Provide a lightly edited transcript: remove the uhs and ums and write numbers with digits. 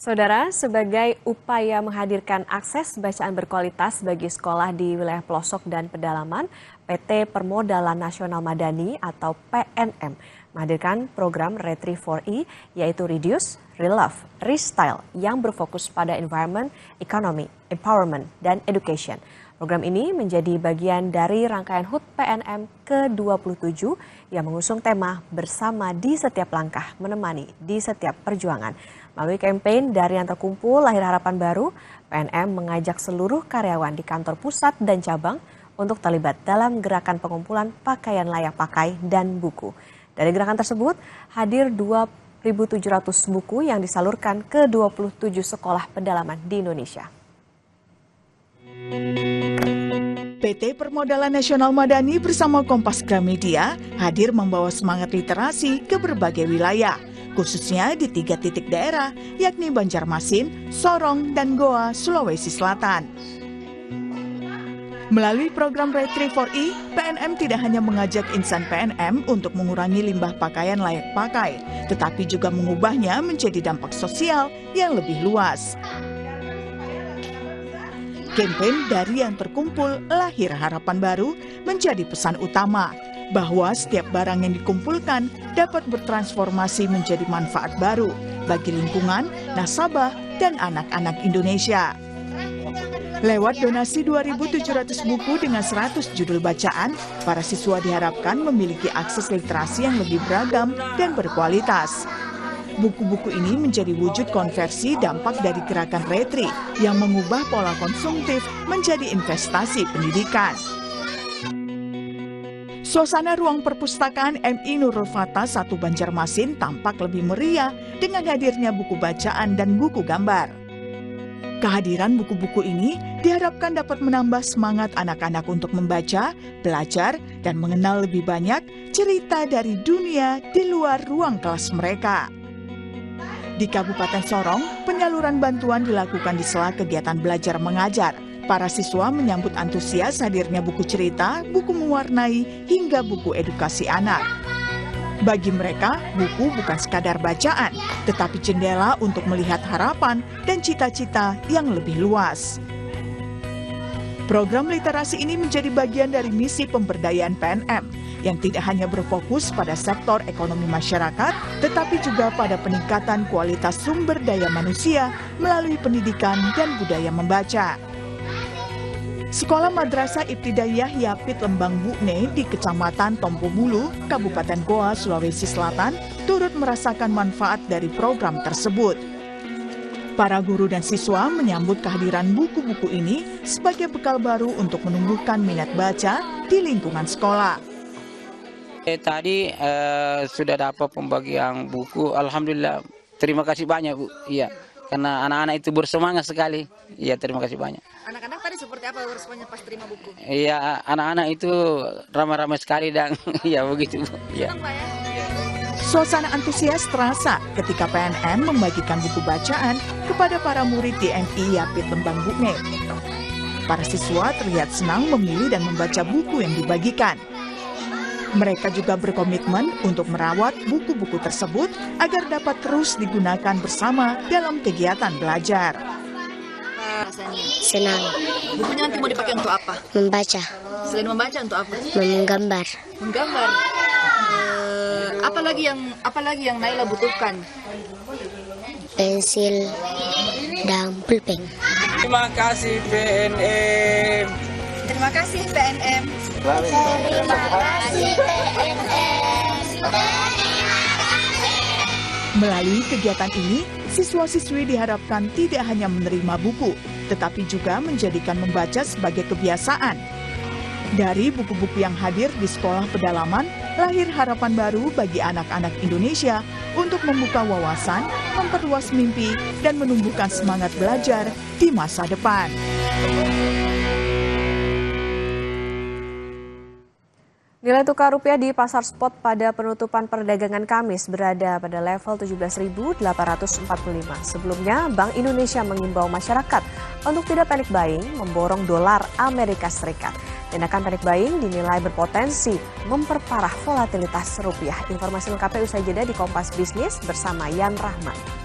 Saudara, sebagai upaya menghadirkan akses bacaan berkualitas bagi sekolah di wilayah pelosok dan pedalaman, PT Permodalan Nasional Madani atau PNM menghadirkan program Retrieve4E yaitu Reduce, Relove, Restyle yang berfokus pada environment, economy, empowerment, dan education. Program ini menjadi bagian dari rangkaian HUT PNM ke-27 yang mengusung tema Bersama di Setiap Langkah, Menemani di Setiap Perjuangan. Melalui kampanye dari yang terkumpul Lahir Harapan Baru, PNM mengajak seluruh karyawan di kantor pusat dan cabang untuk terlibat dalam gerakan pengumpulan pakaian layak pakai dan buku. Dari gerakan tersebut, hadir 2.700 buku yang disalurkan ke 27 sekolah pedalaman di Indonesia. PT Permodalan Nasional Madani bersama Kompas Gramedia hadir membawa semangat literasi ke berbagai wilayah, khususnya di 3 titik daerah, yakni Banjarmasin, Sorong, dan Goa, Sulawesi Selatan. Melalui program Retrieve4E, PNM tidak hanya mengajak insan PNM untuk mengurangi limbah pakaian layak pakai, tetapi juga mengubahnya menjadi dampak sosial yang lebih luas. Kampanye dari yang terkumpul Lahir Harapan Baru menjadi pesan utama bahwa setiap barang yang dikumpulkan dapat bertransformasi menjadi manfaat baru bagi lingkungan, nasabah, dan anak-anak Indonesia. Lewat donasi 2.700 buku dengan 100 judul bacaan, para siswa diharapkan memiliki akses literasi yang lebih beragam dan berkualitas. Buku-buku ini menjadi wujud konversi dampak dari gerakan Retri yang mengubah pola konsumtif menjadi investasi pendidikan. Suasana ruang perpustakaan MI Nurul Fatah 1 Banjarmasin tampak lebih meriah dengan hadirnya buku bacaan dan buku gambar. Kehadiran buku-buku ini diharapkan dapat menambah semangat anak-anak untuk membaca, belajar, dan mengenal lebih banyak cerita dari dunia di luar ruang kelas mereka. Di Kabupaten Sorong, penyaluran bantuan dilakukan di sela kegiatan belajar mengajar. Para siswa menyambut antusias hadirnya buku cerita, buku mewarnai, hingga buku edukasi anak. Bagi mereka, buku bukan sekadar bacaan, tetapi jendela untuk melihat harapan dan cita-cita yang lebih luas. Program literasi ini menjadi bagian dari misi pemberdayaan PNM yang tidak hanya berfokus pada sektor ekonomi masyarakat, tetapi juga pada peningkatan kualitas sumber daya manusia melalui pendidikan dan budaya membaca. Sekolah Madrasah Ibtidaiyah Yapit Lembang Bukne di Kecamatan Tompobulu, Kabupaten Goa, Sulawesi Selatan, turut merasakan manfaat dari program tersebut. Para guru dan siswa menyambut kehadiran buku-buku ini sebagai bekal baru untuk menumbuhkan minat baca di lingkungan sekolah. Tadi sudah dapat pembagian buku, alhamdulillah. Terima kasih banyak, Bu. Iya, karena anak-anak itu bersemangat sekali. Iya, terima kasih banyak. Anak-anak tadi seperti apa bersemangat pas terima buku? Iya, anak-anak itu ramai-ramai sekali dan iya begitu, Bu. Iya. Suasana antusias terasa ketika PNM membagikan buku bacaan kepada para murid di MI Yapit Lembang Bukne. Para siswa terlihat senang memilih dan membaca buku yang dibagikan. Mereka juga berkomitmen untuk merawat buku-buku tersebut agar dapat terus digunakan bersama dalam kegiatan belajar. Rasanya Senang bukunya nanti mau dipakai untuk apa? membaca, Selain membaca untuk apa? menggambar, Menggambar. Apalagi yang Naila butuhkan? pensil, dan pulpen. Terima kasih PNM. Terima kasih PNM. Terima kasih PNM. Melalui kegiatan ini, siswa-siswi diharapkan tidak hanya menerima buku, tetapi juga menjadikan membaca sebagai kebiasaan. Dari buku-buku yang hadir di sekolah pedalaman, lahir harapan baru bagi anak-anak Indonesia untuk membuka wawasan, memperluas mimpi, dan menumbuhkan semangat belajar di masa depan. Nilai tukar rupiah di pasar spot pada penutupan perdagangan Kamis berada pada level 17.845. Sebelumnya, Bank Indonesia mengimbau masyarakat untuk tidak panic buying memborong dolar Amerika Serikat. Tindakan panic buying dinilai berpotensi memperparah volatilitas rupiah. Informasi lengkapnya usai jeda di Kompas Bisnis bersama Yan Rahman.